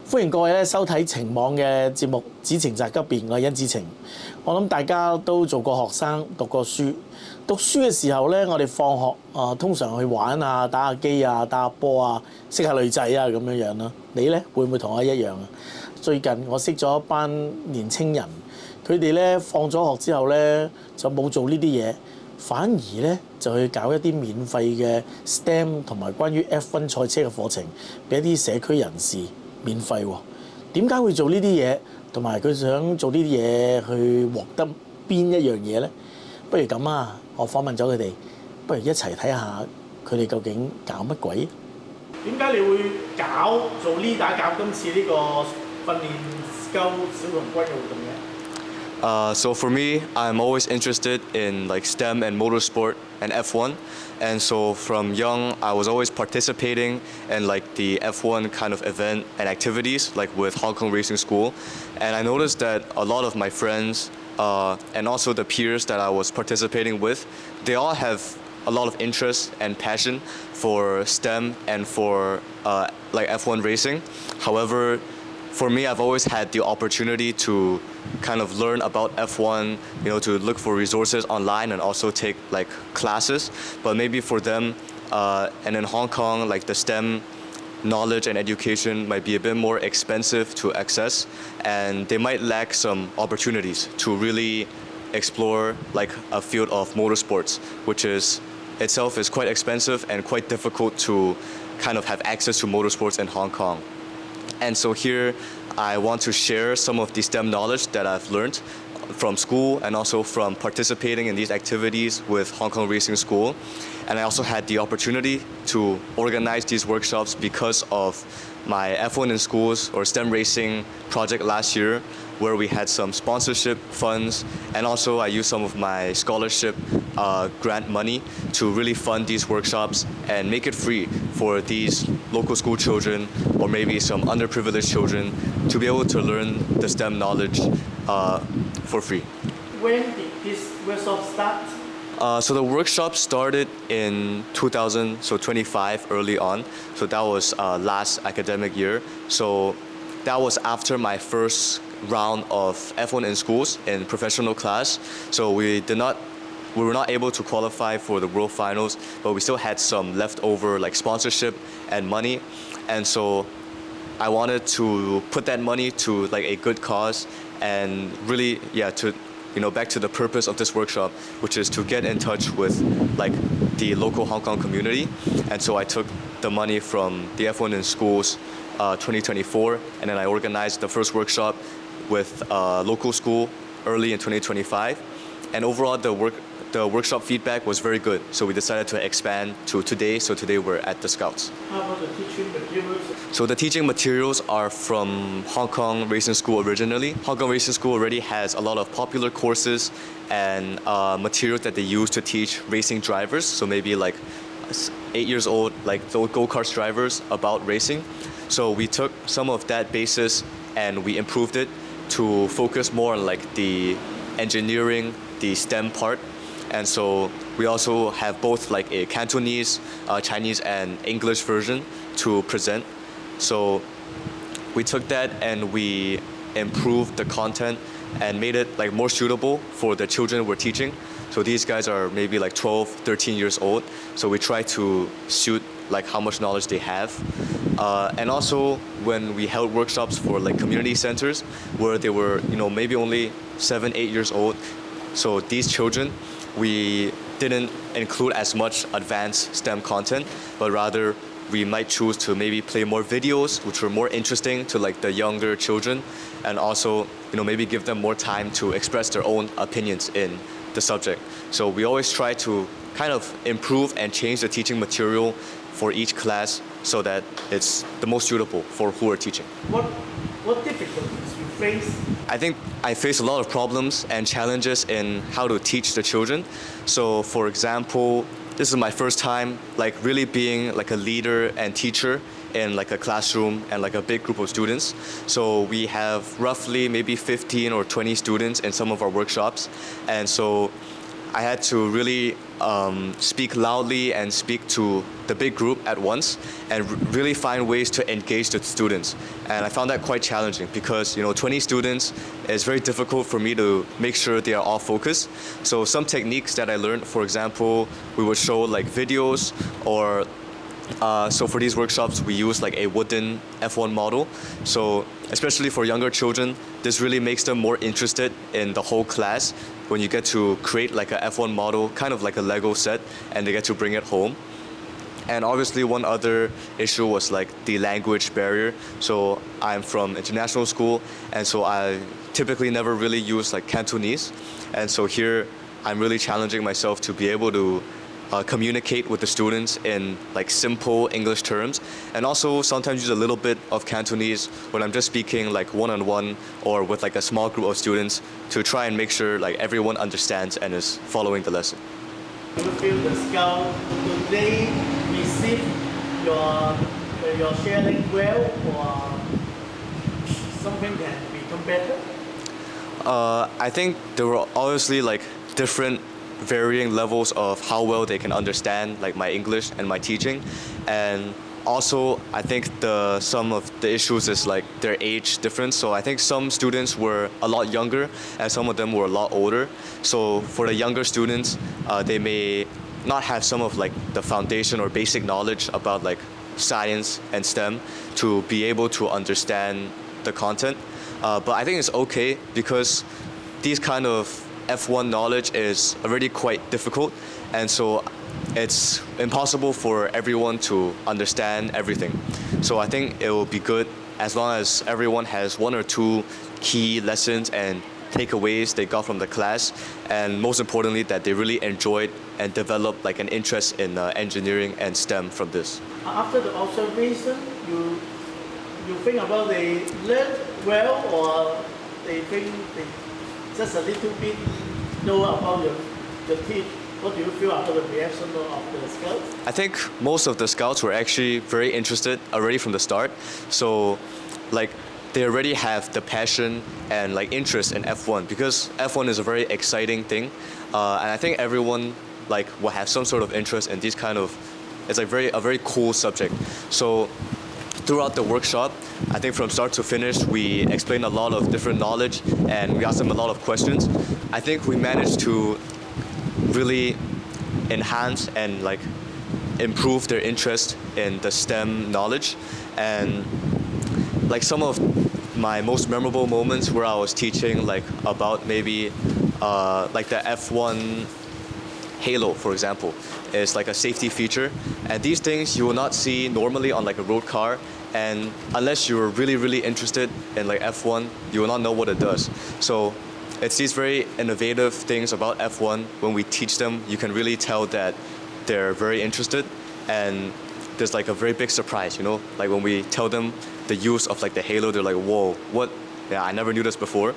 歡迎各位咧收睇晴網嘅節目《子程宅急便》，我係甄子晴。我諗大家都做過學生，讀過書。讀書嘅時候咧，我哋放學通常去玩啊、打下機啊、打下波啊、識下女仔啊咁樣樣啦。你咧會唔會同我一樣啊？最近我識咗一班年青人，佢哋咧放咗學之後咧就冇做呢啲嘢，反而咧就去搞一啲免費嘅 STEM 同埋關於 F1 賽車嘅課程，俾一啲社區人士。免費喎，點解會做呢啲嘢？同埋佢想做呢啲嘢去獲得邊一樣嘢呢？不如咁啊，我訪問咗佢哋，不如一齊睇下佢哋究竟搞乜鬼？點解你會做呢打搞今次呢個訓練小童軍嘅活動嘅？So for me, I'm always interested in like STEM and motorsport and F1. And so from young, I was always participating in like the F1 kind of event and activities, like with Hong Kong Racing School. And I noticed that a lot of my friends and also the peers that I was participating with, they all have a lot of interest and passion for STEM and for like F1 racing. However, for me, I've always had the opportunity to kind of learn about F1, to look for resources online and also take like classes. But maybe for them, and in Hong Kong, like the STEM knowledge and education might be a bit more expensive to access, and they might lack some opportunities to really explore like a field of motorsports, which itself is quite expensive and quite difficult to kind of have access to motorsports in Hong Kong. And so here, I want to share some of the STEM knowledge that I've learned from school and also from participating in these activities with Hong Kong Racing School. And I also had the opportunity to organize these workshops because of my F1 in Schools or STEM racing project last year, where we had some sponsorship funds, and also I used some of my scholarship grant money to really fund these workshops and make it free for these local school children or maybe some underprivileged children to be able to learn the STEM knowledge for free. When did this workshop start? So the workshop started in 2025 early on. So that was last academic year. So that was after my first round of F1 in Schools in professional class. So we were not able to qualify for the World Finals, but we still had some leftover like sponsorship and money. And so I wanted to put that money to like a good cause and really, back to the purpose of this workshop, which is to get in touch with like the local Hong Kong community. And so I took the money from the F1 in Schools 2024, and then I organized the first workshop with local school early in 2025. And overall, the workshop feedback was very good. So we decided to expand to today. So today we're at the Scouts. How about the teaching materials? So the teaching materials are from Hong Kong Racing School originally. Hong Kong Racing School already has a lot of popular courses and materials that they use to teach racing drivers. So maybe like 8 years old, like the go-kart drivers about racing. So we took some of that basis and we improved it to focus more on like the engineering, the STEM part. And so we also have both like a Cantonese, Chinese and English version to present. So we took that and we improved the content and made it like more suitable for the children we're teaching. So these guys are maybe like 12, 13 years old. So we try to suit like how much knowledge they have. And also when we held workshops for like community centers where they were, maybe only 7, 8 years old. So these children, we didn't include as much advanced STEM content, but rather we might choose to maybe play more videos which were more interesting to like the younger children, and also maybe give them more time to express their own opinions in the subject. So we always try to kind of improve and change the teaching material for each class so that it's the most suitable for who we're teaching. What difficulties you face? I think I face a lot of problems and challenges in how to teach the children. So for example, this is my first time like really being like a leader and teacher in like a classroom and like a big group of students. So we have roughly maybe 15 or 20 students in some of our workshops. And so I had to really speak loudly and speak to the big group at once and really find ways to engage the students. And I found that quite challenging because 20 students is very difficult for me to make sure they are all focused. So some techniques that I learned, for example, we would show like videos or so for these workshops, we use like a wooden F1 model. So especially for younger children, this really makes them more interested in the whole class when you get to create like a F1 model, kind of like a Lego set, and they get to bring it home. And obviously one other issue was like the language barrier. So I'm from international school, and so I typically never really use like Cantonese. And so here I'm really challenging myself to be able to communicate with the students in like simple English terms, and also sometimes use a little bit of Cantonese when I'm just speaking like one-on-one or with like a small group of students to try and make sure like everyone understands and is following the lesson. Do you feel the scout, do they receive your sharing well, or something can become better? I think there were obviously like different varying levels of how well they can understand like my English and my teaching, and also I think some of the issues is like their age difference. So I think some students were a lot younger and some of them were a lot older. So for the younger students, they may not have some of like the foundation or basic knowledge about like science and STEM to be able to understand the content. But I think it's okay because these kind of F1 knowledge is already quite difficult, and so it's impossible for everyone to understand everything. So I think it will be good as long as everyone has one or two key lessons and takeaways they got from the class, and most importantly that they really enjoyed and developed like an interest in engineering and STEM from this. After the observation, you think about they learn well, or they think they just a little bit know about your team? What do you feel after the reaction of the scouts? I think most of the scouts were actually very interested already from the start. So like they already have the passion and like interest in F1 because F1 is a very exciting thing. And I think everyone like will have some sort of interest in these kind of, it's like a very cool subject. So throughout the workshop, I think from start to finish, we explained a lot of different knowledge and we asked them a lot of questions. I think we managed to really enhance and like improve their interest in the STEM knowledge. And like some of my most memorable moments where I was teaching like about maybe like the F1 halo, for example, is like a safety feature. And these things you will not see normally on like a road car. And unless you're really, really interested in like F1, you will not know what it does. So it's these very innovative things about F1. When we teach them, you can really tell that they're very interested. And there's like a very big surprise, like when we tell them the use of like the halo, they're like, whoa, what? Yeah, I never knew this before.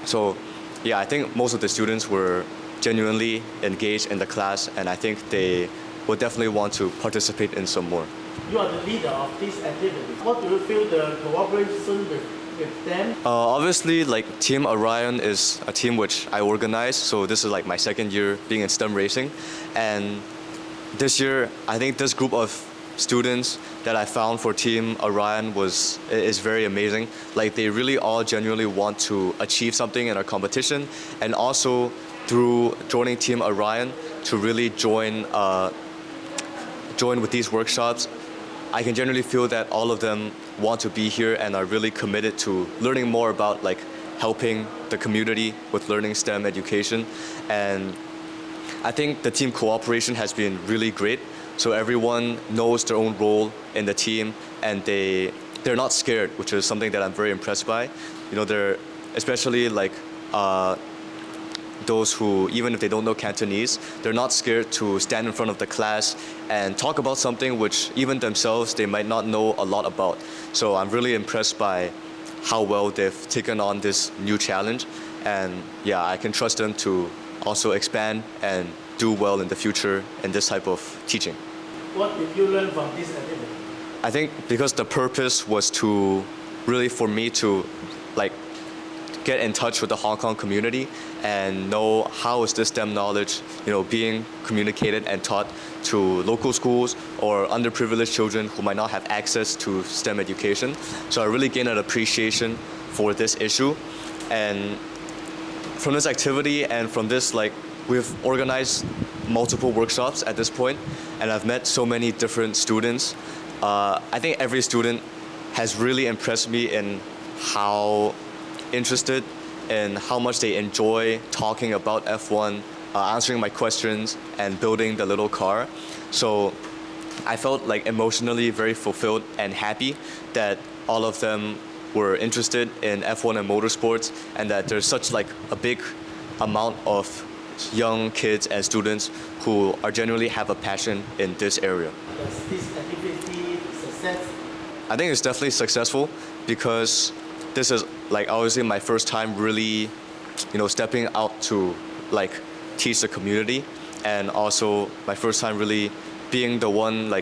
So yeah, I think most of the students were genuinely engaged in the class, and I think they will definitely want to participate in some more. You are the leader of this activity. What do you feel the cooperation with them? Obviously, like Team Orion is a team which I organize, so this is like my second year being in STEM racing. And this year, I think this group of students that I found for Team Orion is very amazing. Like they really all genuinely want to achieve something in our competition, and also through joining Team Orion to really join with these workshops, I can generally feel that all of them want to be here and are really committed to learning more about like helping the community with learning STEM education. And I think the team cooperation has been really great. So everyone knows their own role in the team, and they're not scared, which is something that I'm very impressed by. They're especially like those who, even if they don't know Cantonese, they're not scared to stand in front of the class and talk about something which even themselves they might not know a lot about. So I'm really impressed by how well they've taken on this new challenge, and yeah, I can trust them to also expand and do well in the future in this type of teaching. What did you learn from this activity? I think because the purpose was to really for me to like get in touch with the Hong Kong community and know how is this STEM knowledge, being communicated and taught to local schools or underprivileged children who might not have access to STEM education. So I really gained an appreciation for this issue. And from this activity and from this, we've organized multiple workshops at this point, and I've met so many different students. I think every student has really impressed me in how interested and how much they enjoy talking about F1, answering my questions and building the little car. So I felt emotionally very fulfilled and happy that all of them were interested in F1 and motorsports, and that there's such a big amount of young kids and students who are genuinely have a passion in this area. Is this activity success? I think it's definitely successful because this is obviously my first time really, stepping out to teach the community, and also my first time really being the one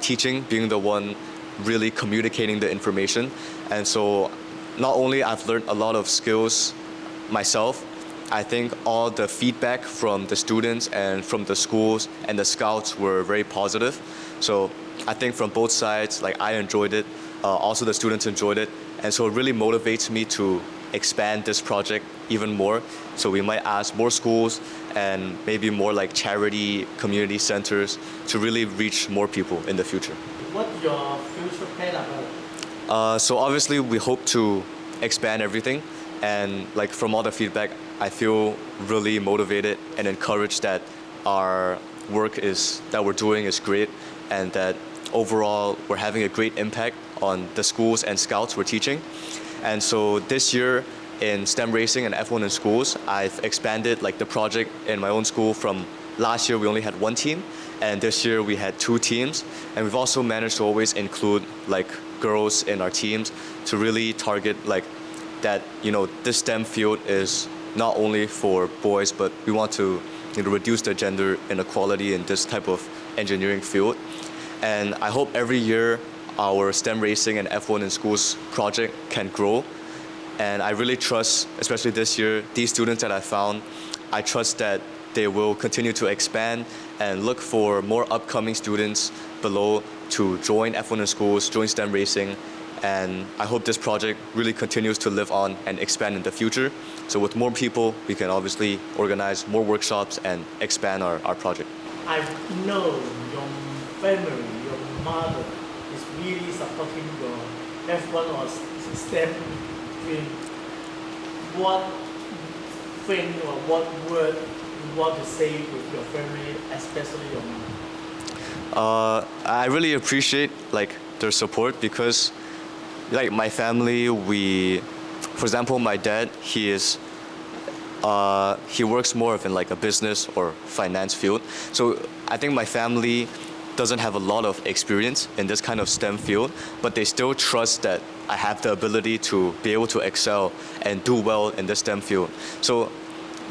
teaching, being the one really communicating the information. And so not only I've learned a lot of skills myself, I think all the feedback from the students and from the schools and the scouts were very positive. So I think from both sides, I enjoyed it, also the students enjoyed it, and so it really motivates me to expand this project even more. So we might ask more schools and maybe more charity community centers to really reach more people in the future. What's your future plan about? So obviously we hope to expand everything, and from all the feedback, I feel really motivated and encouraged that our work that we're doing is great, and that overall we're having a great impact on the schools and scouts we're teaching. And so this year in STEM racing and F1 in schools, I've expanded the project in my own school. From last year we only had one team, and this year we had 2 teams, and we've also managed to always include girls in our teams to really target that this STEM field is not only for boys, but we want to reduce the gender inequality in this type of engineering field. And I hope every year our STEM racing and F1 in schools project can grow. And I really trust, especially this year, these students that I found, I trust that they will continue to expand and look for more upcoming students below to join F1 in schools, join STEM racing. And I hope this project really continues to live on and expand in the future. So with more people, we can obviously organize more workshops and expand our project. I know your family, your mother is really supporting your F1 or STEM dream. What thing or what word you want to say with your family, especially your mom? I really appreciate their support, because my family, for example, my dad, he works more of in a business or finance field. So I think my family doesn't have a lot of experience in this kind of STEM field, but they still trust that I have the ability to be able to excel and do well in the STEM field. So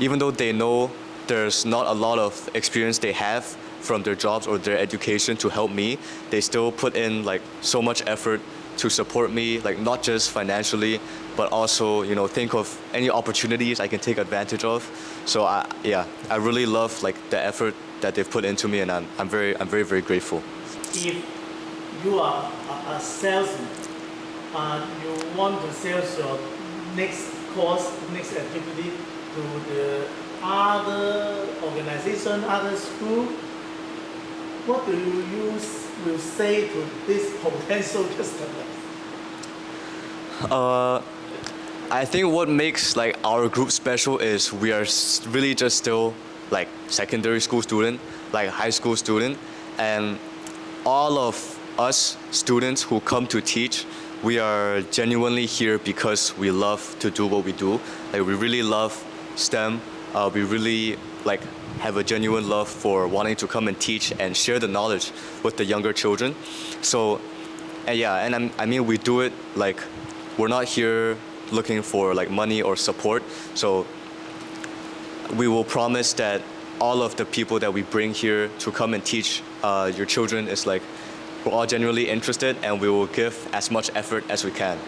even though they know there's not a lot of experience they have from their jobs or their education to help me, they still put in so much effort to support me, not just financially, but also think of any opportunities I can take advantage of. So I really love the effort that they've put into me, and I'm very very grateful. If you are a salesman, you want to sell your next course, next activity to the other organization, other school, what do you will say to this potential customer? I think what makes our group special is we are really just still secondary school student, high school student, and all of us students who come to teach, we are genuinely here because we love to do what we do. We really love STEM. We really have a genuine love for wanting to come and teach and share the knowledge with the younger children. So, and I mean we do it we're not here looking for money or support. So we will promise that all of the people that we bring here to come and teach your children is we're all genuinely interested, and we will give as much effort as we can.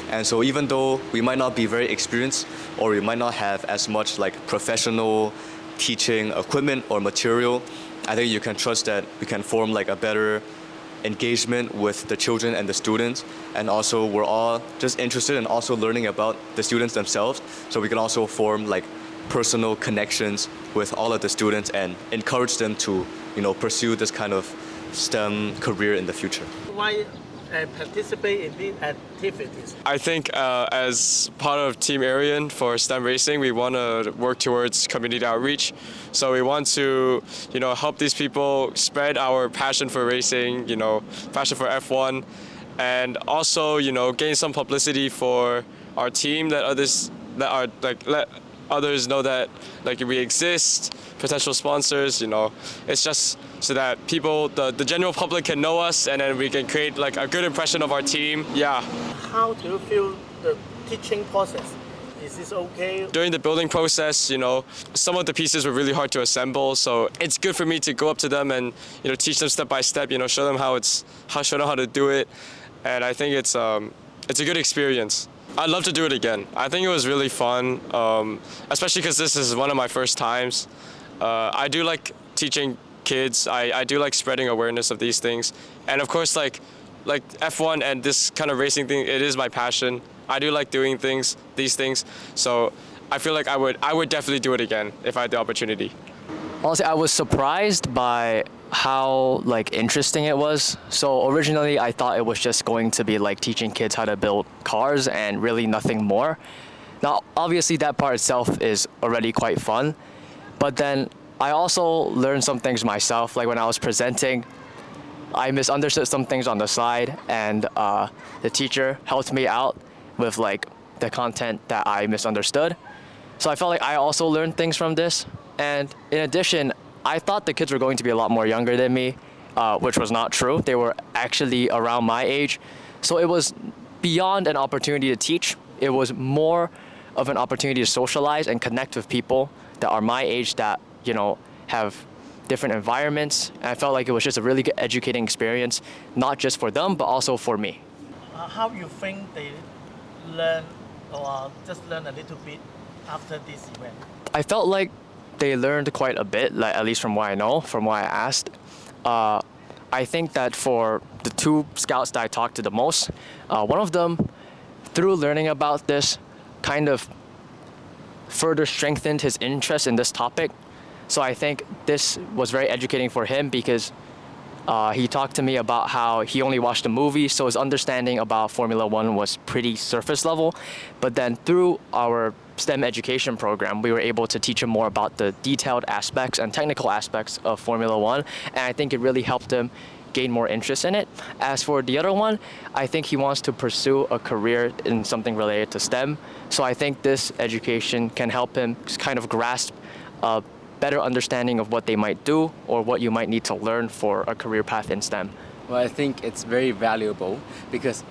And so even though we might not be very experienced or we might not have as much like professional teaching equipment or material, I think you can trust that we can form like a better engagement with the children and the students. And also we're all just interested in also learning about the students themselves, so we can also form like personal connections with all of the students and encourage them to, you know, pursue this kind of STEM career in the future. Why participate in these activities? I think as part of Team Arian for STEM racing, we want to work towards community outreach. So we want to, you know, help these people spread our passion for racing, you know, passion for F1, and also, you know, gain some publicity for our team that others that are like let others know that like we exist, potential sponsors, you know. It's just so that people, the general public can know us, and then we can create like a good impression of our team. Yeah. How do you feel the teaching process? Is this okay? During the building process, you know, some of the pieces were really hard to assemble, so it's good for me to go up to them and, you know, teach them step by step, you know, show them show them how to do it. And I think it's a good experience. I'd love to do it again. I think it was really fun, especially because this is one of my first times. I do like teaching kids. I do like spreading awareness of these things. And of course, like F1 and this kind of racing thing, it is my passion. I do like doing these things. So I feel like I would definitely do it again if I had the opportunity. Honestly, I was surprised by how like interesting it was. So originally I thought it was just going to be like teaching kids how to build cars and really nothing more. Now obviously that part itself is already quite fun, but then I also learned some things myself. Like when I was presenting, I misunderstood some things on the slide, and the teacher helped me out with like the content that I misunderstood. So I felt like I also learned things from this. And in addition, I thought the kids were going to be a lot more younger than me, which was not true. They were actually around my age. So it was beyond an opportunity to teach. It was more of an opportunity to socialize and connect with people that are my age, that, you know, have different environments. And I felt like it was just a really good educating experience, not just for them, but also for me. How you think they learn or just learn a little bit after this event? I felt like they learned quite a bit, like at least from what I know, from what I asked. I think that for the two scouts that I talked to the most, one of them, through learning about this, kind of further strengthened his interest in this topic. So I think this was very educating for him, because he talked to me about how he only watched the movie, so his understanding about Formula One was pretty surface level. But then through our STEM education program, we were able to teach him more about the detailed aspects and technical aspects of Formula One, and I think it really helped him gain more interest in it. As for the other one, I think he wants to pursue a career in something related to STEM, so I think this education can help him kind of grasp a better understanding of what they might do or what you might need to learn for a career path in STEM. Well, I think it's very valuable because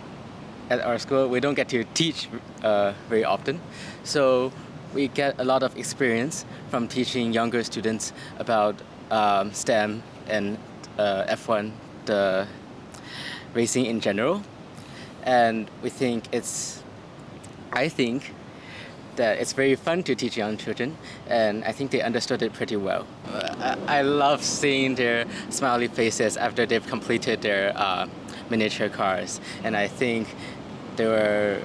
at our school we don't get to teach very often, so we get a lot of experience from teaching younger students about STEM and F1, the racing in general, and I think that it's very fun to teach young children, and I think they understood it pretty well. I love seeing their smiley faces after they've completed their miniature cars, and I think they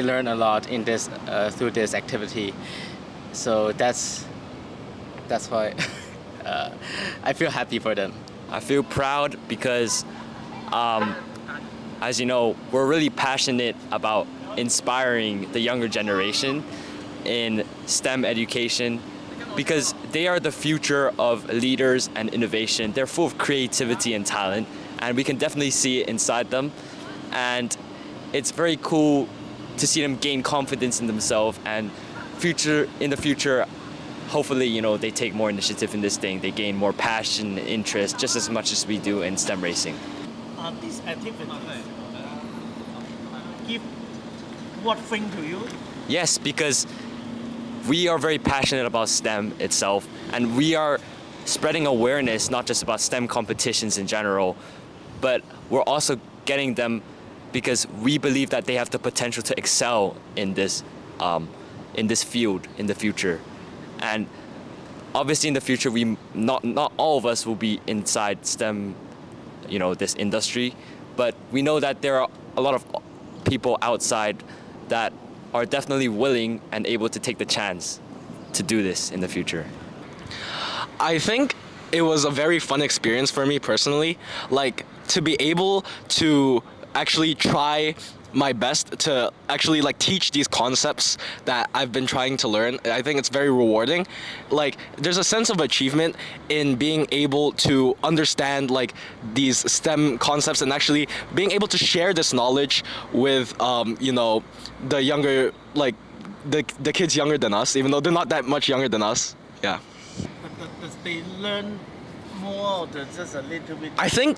learn a lot in this through this activity. So that's why I feel happy for them. I feel proud because, as you know, we're really passionate about inspiring the younger generation in STEM education, because they are the future of leaders and innovation. They're full of creativity and talent, and we can definitely see it inside them. And it's very cool to see them gain confidence in themselves, and in the future, hopefully, you know, they take more initiative in this thing. They gain more passion and interest, just as much as we do in STEM racing. These activities give what thing to you? Yes, because we are very passionate about STEM itself, and we are spreading awareness not just about STEM competitions in general, but we're also getting them because we believe that they have the potential to excel in this field in the future. And obviously in the future, not all of us will be inside STEM, this industry, but we know that there are a lot of people outside that are definitely willing and able to take the chance to do this in the future. I think it was a very fun experience for me personally, like to be able to actually try my best to actually like teach these concepts that I've been trying to learn. I think it's very rewarding. Like there's a sense of achievement in being able to understand like these STEM concepts and actually being able to share this knowledge with the younger, like the kids younger than us, even though they're not that much younger than us. Yeah. But does they learn more or just a little bit? I think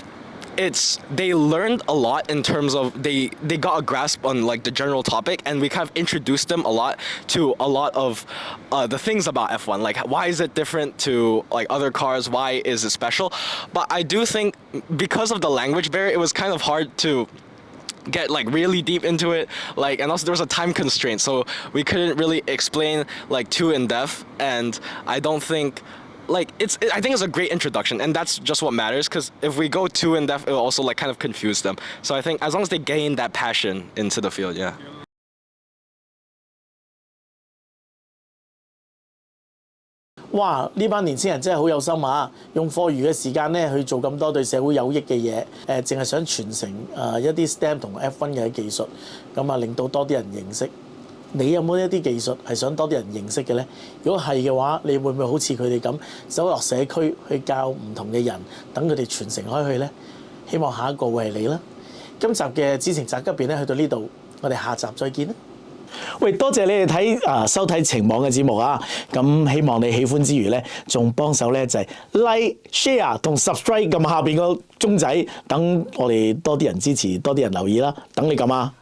they learned a lot in terms of they got a grasp on like the general topic, and we kind of introduced them a lot to a lot of the things about F1, like why is it different to like other cars, why is it special. But I do think because of the language barrier, it was kind of hard to get like really deep into it, like, and also there was a time constraint, so we couldn't really explain like too in depth. And I don't think like I think it's a great introduction, and that's just what matters, because if we go too in depth, it will also like kind of confuse them. So I think as long as they gain that passion into the field, yeah. 哇！呢班年青人真係好有心啊！用課餘嘅時間咧去做咁多對社會有益嘅嘢，淨係想傳承一啲 STEM 同 F1 嘅技術，咁啊令到多啲人認識。你有冇一啲技術係想多啲人認識嘅咧？如果係嘅話，你會唔會好似佢哋咁走落社區去教唔同嘅人，等佢哋傳承開去咧？希望下一個會係你啦！今集嘅子程宅急便咧去到呢度，我哋下集再見啦！ 喂，多謝你哋收睇晴網嘅節目啊！咁希望你喜歡之餘咧，仲幫手咧就係 like、share 同 subscribe 撳下邊個鐘仔，等我哋多啲人支持，多啲人留意啦！等你撳啊！